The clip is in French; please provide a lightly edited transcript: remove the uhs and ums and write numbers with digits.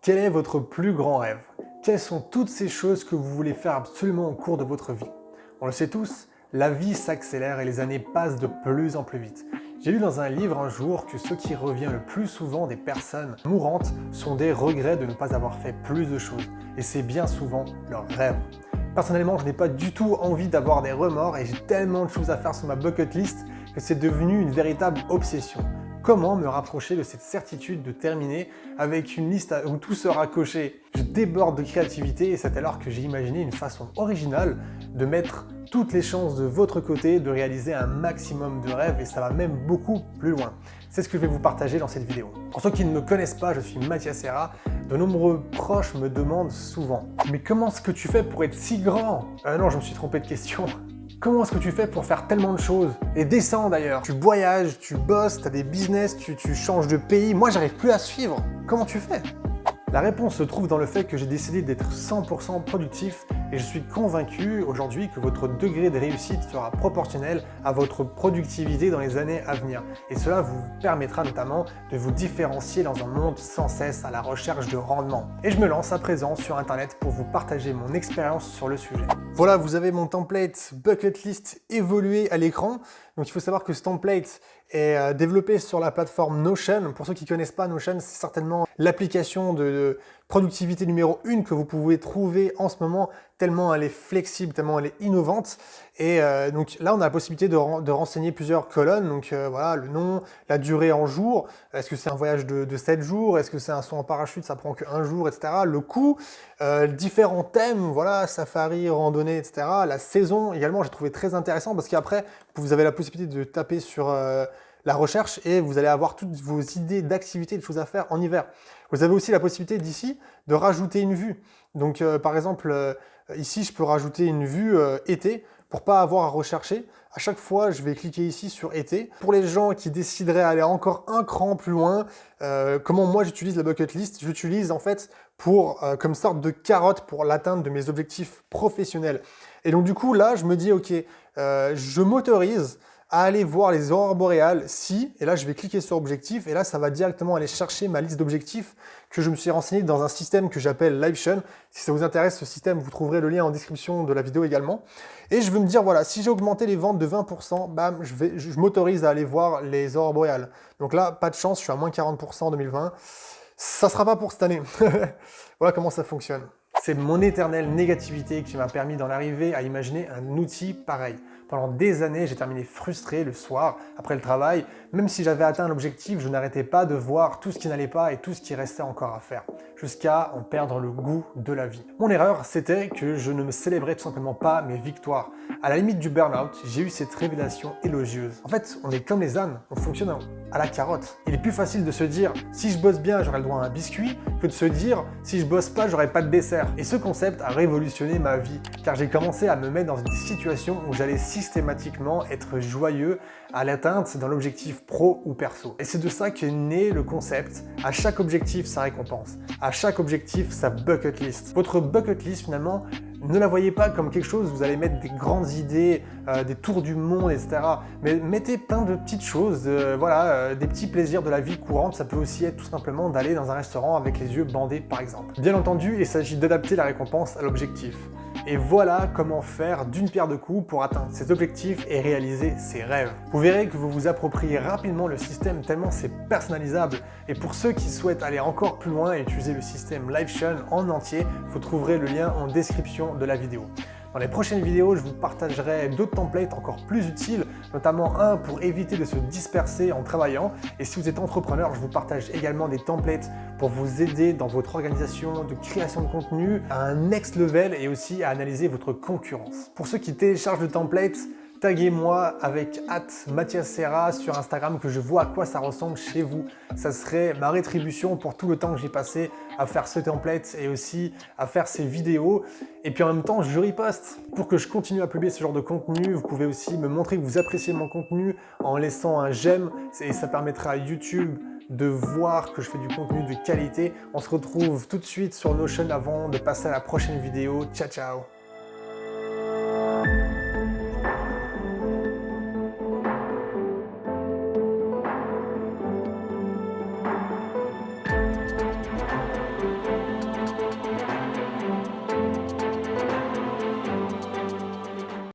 Quel est votre plus grand rêve? Quelles sont toutes ces choses que vous voulez faire absolument au cours de votre vie? On le sait tous, la vie s'accélère et les années passent de plus en plus vite. J'ai lu dans un livre un jour que ce qui revient le plus souvent des personnes mourantes sont des regrets de ne pas avoir fait plus de choses. Et c'est bien souvent leur rêve. Personnellement, je n'ai pas du tout envie d'avoir des remords et j'ai tellement de choses à faire sur ma bucket list que c'est devenu une véritable obsession. Comment me rapprocher de cette certitude de terminer avec une liste où tout sera coché? Je déborde de créativité et c'est alors que j'ai imaginé une façon originale de mettre toutes les chances de votre côté de réaliser un maximum de rêves et ça va même beaucoup plus loin. C'est ce que je vais vous partager dans cette vidéo. Pour ceux qui ne me connaissent pas, je suis Mathias Serra. De nombreux proches me demandent souvent « Mais comment est-ce que tu fais pour être si grand ?» Non, je me suis trompé de question. Comment est-ce que tu fais pour faire tellement de choses? Et décents d'ailleurs. Tu voyages, tu bosses, tu as des business, tu changes de pays. Moi, j'arrive plus à suivre. Comment tu fais? La réponse se trouve dans le fait que j'ai décidé d'être 100% productif et je suis convaincu aujourd'hui que votre degré de réussite sera proportionnel à votre productivité dans les années à venir. Et cela vous permettra notamment de vous différencier dans un monde sans cesse à la recherche de rendement. Et je me lance à présent sur Internet pour vous partager mon expérience sur le sujet. Voilà, vous avez mon template Bucket List évolué à l'écran. Donc il faut savoir que ce template est développé sur la plateforme Notion. Pour ceux qui ne connaissent pas Notion, c'est certainement l'application de productivité numéro 1 que vous pouvez trouver en ce moment, tellement elle est flexible, tellement elle est innovante. Et donc là, on a la possibilité de renseigner plusieurs colonnes. Donc voilà, le nom, la durée en jours. Est-ce que c'est un voyage de 7 jours? Est-ce que c'est un saut en parachute? Ça prend qu'un jour, etc. Le coût, différents thèmes, voilà, safari, randonnée, etc. La saison également, j'ai trouvé très intéressant parce qu'après, vous avez la possibilité de taper sur la recherche et vous allez avoir toutes vos idées d'activités, de choses à faire en hiver. Vous avez aussi la possibilité d'ici de rajouter une vue. Donc par exemple, ici je peux rajouter une vue été pour pas avoir à rechercher. À chaque fois, je vais cliquer ici sur été. Pour les gens qui décideraient d'aller encore un cran plus loin, comment moi j'utilise la bucket list? J'utilise en fait pour comme sorte de carotte pour l'atteinte de mes objectifs professionnels. Et donc du coup là, je me dis ok, je m'autorise à aller voir les aurores boréales si, et là je vais cliquer sur objectif, et là ça va directement aller chercher ma liste d'objectifs que je me suis renseigné dans un système que j'appelle Livetion. Si ça vous intéresse ce système, vous trouverez le lien en description de la vidéo également. Et je veux me dire, voilà, si j'ai augmenté les ventes de 20%, bam, je m'autorise à aller voir les aurores boréales. Donc là, pas de chance, je suis à moins 40% en 2020. Ça sera pas pour cette année. Voilà comment ça fonctionne. C'est mon éternelle négativité qui m'a permis d'en arriver à imaginer un outil pareil. Pendant des années, j'ai terminé frustré le soir, après le travail. Même si j'avais atteint l'objectif, je n'arrêtais pas de voir tout ce qui n'allait pas et tout ce qui restait encore à faire, jusqu'à en perdre le goût de la vie. Mon erreur, c'était que je ne me célébrais tout simplement pas mes victoires. À la limite du burn-out, j'ai eu cette révélation élogieuse. En fait, on est comme les ânes, on fonctionne à la carotte. Il est plus facile de se dire « si je bosse bien, j'aurai le droit à un biscuit » que de se dire « si je bosse pas, j'aurai pas de dessert ». Et ce concept a révolutionné ma vie, car j'ai commencé à me mettre dans des situations où j'allais systématiquement être joyeux à l'atteinte d'un objectif pro ou perso. Et c'est de ça qu'est né le concept « à chaque objectif, sa récompense ». À chaque objectif, sa bucket list. Votre bucket list, finalement, ne la voyez pas comme quelque chose où vous allez mettre des grandes idées, des tours du monde, etc. Mais mettez plein de petites choses, voilà, des petits plaisirs de la vie courante. Ça peut aussi être tout simplement d'aller dans un restaurant avec les yeux bandés, par exemple. Bien entendu, il s'agit d'adapter la récompense à l'objectif. Et voilà comment faire d'une pierre deux coups pour atteindre ses objectifs et réaliser ses rêves. Vous verrez que vous vous appropriez rapidement le système tellement c'est personnalisable. Et pour ceux qui souhaitent aller encore plus loin et utiliser le système Livetion en entier, vous trouverez le lien en description de la vidéo. Dans les prochaines vidéos, je vous partagerai d'autres templates encore plus utiles, notamment un pour éviter de se disperser en travaillant. Et si vous êtes entrepreneur, je vous partage également des templates pour vous aider dans votre organisation de création de contenu à un next level et aussi à analyser votre concurrence. Pour ceux qui téléchargent le template, taguez-moi avec @MathiasSerra sur Instagram que je vois à quoi ça ressemble chez vous. Ça serait ma rétribution pour tout le temps que j'ai passé à faire ce template et aussi à faire ces vidéos. Et puis en même temps, je riposte pour que je continue à publier ce genre de contenu. Vous pouvez aussi me montrer que vous appréciez mon contenu en laissant un j'aime et ça permettra à YouTube de voir que je fais du contenu de qualité. On se retrouve tout de suite sur Notion avant de passer à la prochaine vidéo. Ciao, ciao!